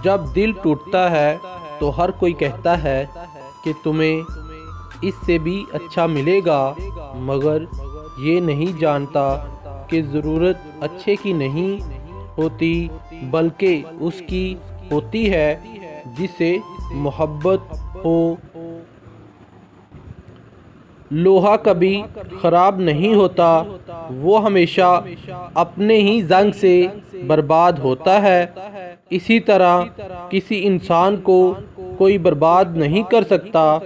جب دل ٹوٹتا ہے تو ہر کوئی کہتا ہے کہ تمہیں اس سے بھی اچھا ملے گا، مگر یہ نہیں جانتا کہ ضرورت اچھے کی نہیں ہوتی بلکہ اس کی ہوتی ہے جسے محبت ہو۔ لوہا کبھی خراب نہیں ہوتا، وہ ہمیشہ اپنے ہی زنگ سے برباد ہوتا ہے۔ اسی طرح کسی انسان کو کوئی برباد نہیں کر سکتا،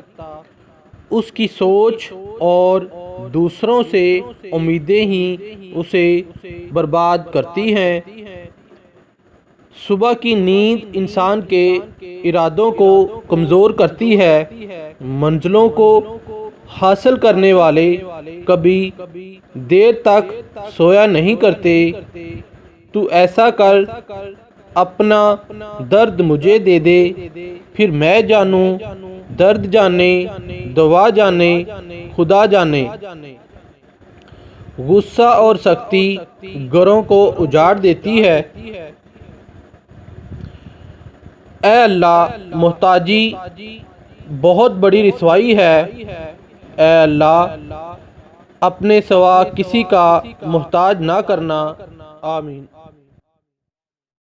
اس کی سوچ اور دوسروں سے امیدیں ہی اسے برباد کرتی ہیں۔ صبح کی نیند انسان کے ارادوں کو کمزور کرتی ہے۔ منزلوں کو حاصل کرنے والے کبھی دیر تک سویا نہیں کرتے۔ تو ایسا کر، اپنا درد مجھے دے دے، پھر میں جانوں، درد جانے، دوا جانے، خدا جانے۔ غصہ اور سختی گھروں کو اجاڑ دیتی ہے۔ اے اللہ، محتاجی بہت بڑی رسوائی ہے۔ اے اللہ، اپنے سوا کسی کا محتاج نہ کرنا۔ آمین۔